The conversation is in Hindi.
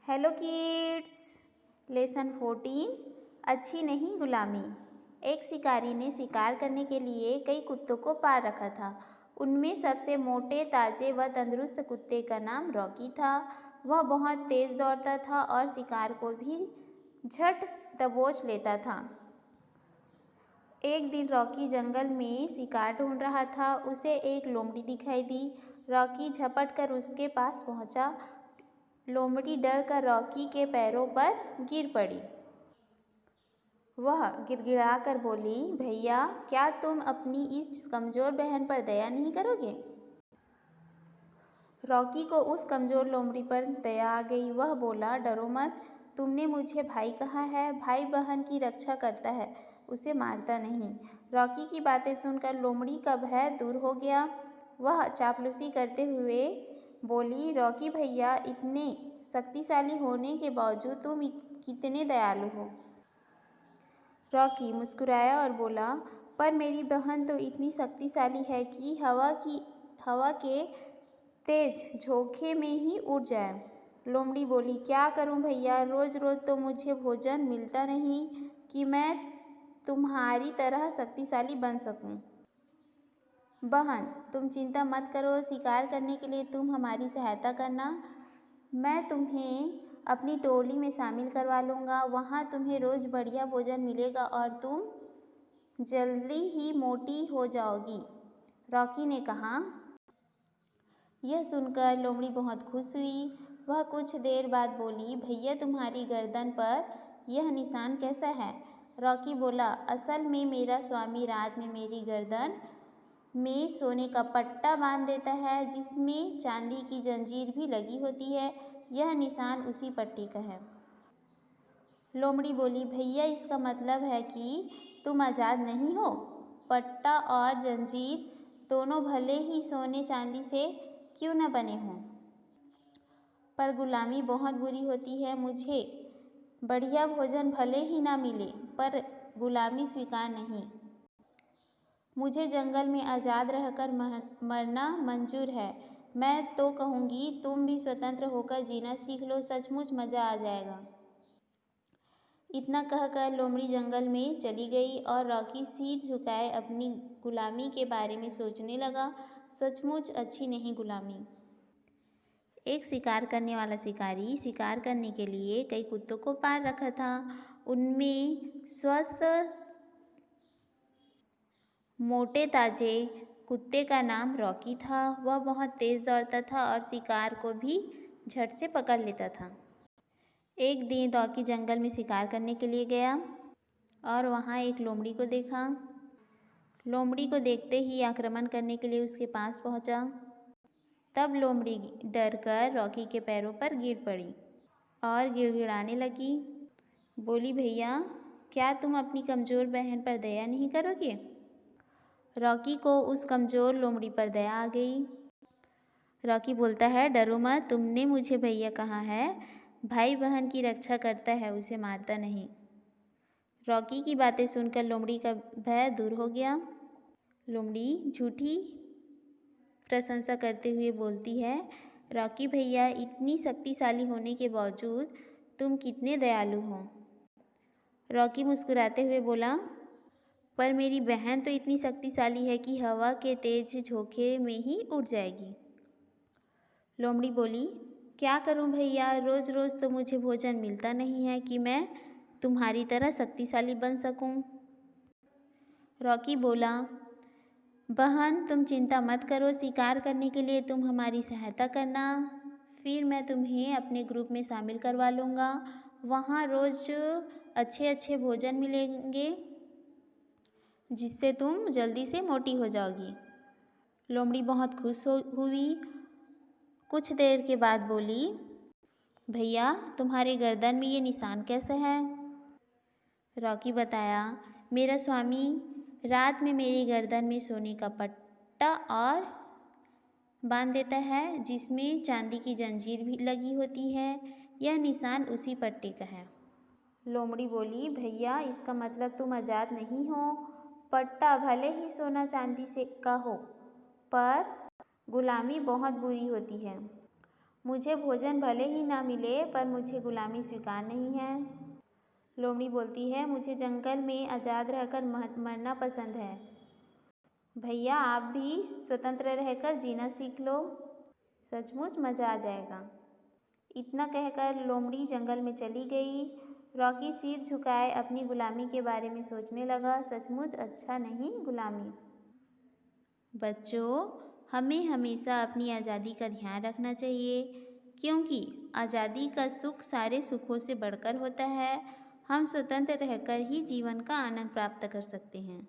Hello kids. लेसन 14 अच्छी नहीं गुलामी। एक शिकारी ने शिकार करने के लिए कई कुत्तों को पाल रखा था। उनमें सबसे मोटे, ताजे व तंदुरुस्त कुत्ते का नाम रॉकी था। वह बहुत तेज दौड़ता था और शिकार को भी झट दबोच लेता था। एक दिन रॉकी जंगल में शिकार ढूंढ रहा था। उसे एक लोमड़ी दिखाई दी। रॉकी झपट कर उसके पास पहुंचा। लोमड़ी डर कर रॉकी के पैरों पर गिर पड़ी। वह गिड़गिड़ाकर बोली, भैया, क्या तुम अपनी इस कमजोर बहन पर दया नहीं करोगे? रॉकी को उस कमजोर लोमड़ी पर दया आ गई। वह बोला, डरो मत, तुमने मुझे भाई कहा है। भाई बहन की रक्षा करता है, उसे मारता नहीं। रॉकी की बातें सुनकर लोमड़ी का भय दूर हो गया। वह चापलूसी करते हुए बोली, रॉकी भैया, इतने शक्तिशाली होने के बावजूद तुम कितने दयालु हो। रॉकी मुस्कुराया और बोला, पर मेरी बहन तो इतनी शक्तिशाली है कि हवा के तेज झोंके में ही उड़ जाए। लोमड़ी बोली, क्या करूं भैया, रोज रोज तो मुझे भोजन मिलता नहीं कि मैं तुम्हारी तरह शक्तिशाली बन सकूं। बहन, तुम चिंता मत करो, शिकार करने के लिए तुम हमारी सहायता करना। मैं तुम्हें अपनी टोली में शामिल करवा लूँगा। वहाँ तुम्हें रोज़ बढ़िया भोजन मिलेगा और तुम जल्दी ही मोटी हो जाओगी, रॉकी ने कहा। यह सुनकर लोमड़ी बहुत खुश हुई। वह कुछ देर बाद बोली, भैया, तुम्हारी गर्दन पर यह निशान कैसा है? रॉकी बोला, असल में मेरा स्वामी रात में मेरी गर्दन में सोने का पट्टा बांध देता है, जिसमें चांदी की जंजीर भी लगी होती है। यह निशान उसी पट्टी का है। लोमड़ी बोली, भैया, इसका मतलब है कि तुम आज़ाद नहीं हो। पट्टा और जंजीर दोनों भले ही सोने चांदी से क्यों न बने हों, पर गुलामी बहुत बुरी होती है। मुझे बढ़िया भोजन भले ही ना मिले, पर गुलामी स्वीकार नहीं। मुझे जंगल में आज़ाद रहकर मरना मंजूर है। मैं तो कहूँगी तुम भी स्वतंत्र होकर जीना सीख लो, सचमुच मज़ा आ जाएगा। इतना कहकर लोमड़ी जंगल में चली गई और रॉकी सिर झुकाए अपनी गुलामी के बारे में सोचने लगा। सचमुच अच्छी नहीं गुलामी। एक शिकार करने वाला शिकारी शिकार करने के लिए कई कुत्तों को पाल रखा था। उनमें स्वस्थ, मोटे, ताजे कुत्ते का नाम रॉकी था। वह बहुत तेज दौड़ता था और शिकार को भी झट से पकड़ लेता था। एक दिन रॉकी जंगल में शिकार करने के लिए गया और वहाँ एक लोमड़ी को देखा। लोमड़ी को देखते ही आक्रमण करने के लिए उसके पास पहुँचा। तब लोमड़ी डरकर रॉकी के पैरों पर गिर पड़ी और गिड़गिड़ाने लगी। बोली, भैया, क्या तुम अपनी कमज़ोर बहन पर दया नहीं करोगे? रॉकी को उस कमज़ोर लोमड़ी पर दया आ गई। रॉकी बोलता है, डरो मत, तुमने मुझे भैया कहा है। भाई बहन की रक्षा करता है, उसे मारता नहीं। रॉकी की बातें सुनकर लोमड़ी का भय दूर हो गया। लोमड़ी झूठी प्रशंसा करते हुए बोलती है, रॉकी भैया, इतनी शक्तिशाली होने के बावजूद तुम कितने दयालु हो। रॉकी मुस्कुराते हुए बोला, पर मेरी बहन तो इतनी शक्तिशाली है कि हवा के तेज झोंके में ही उड़ जाएगी। लोमड़ी बोली, क्या करूं भैया, रोज़ रोज़ तो मुझे भोजन मिलता नहीं है कि मैं तुम्हारी तरह शक्तिशाली बन सकूं। रॉकी बोला, बहन, तुम चिंता मत करो, शिकार करने के लिए तुम हमारी सहायता करना। फिर मैं तुम्हें अपने ग्रुप में शामिल करवा लूँगा। वहाँ रोज़ अच्छे अच्छे भोजन मिलेंगे, जिससे तुम जल्दी से मोटी हो जाओगी। लोमड़ी बहुत खुश हुई। कुछ देर के बाद बोली, भैया, तुम्हारे गर्दन में ये निशान कैसा है? रॉकी बताया, मेरा स्वामी रात में मेरी गर्दन में सोने का पट्टा और बांध देता है, जिसमें चांदी की जंजीर भी लगी होती है। यह निशान उसी पट्टे का है। लोमड़ी बोली, भैया, इसका मतलब तुम आज़ाद नहीं हो। पट्टा भले ही सोना चांदी से का हो, पर गुलामी बहुत बुरी होती है। मुझे भोजन भले ही ना मिले पर मुझे गुलामी स्वीकार नहीं है। लोमड़ी बोलती है, मुझे जंगल में आज़ाद रहकर मरना पसंद है। भैया आप भी स्वतंत्र रहकर जीना सीख लो, सचमुच मज़ा आ जाएगा। इतना कहकर लोमड़ी जंगल में चली गई। रॉकी सिर झुकाए अपनी गुलामी के बारे में सोचने लगा। सचमुच अच्छा नहीं गुलामी। बच्चों, हमें हमेशा अपनी आज़ादी का ध्यान रखना चाहिए, क्योंकि आज़ादी का सुख सारे सुखों से बढ़कर होता है। हम स्वतंत्र रहकर ही जीवन का आनंद प्राप्त कर सकते हैं।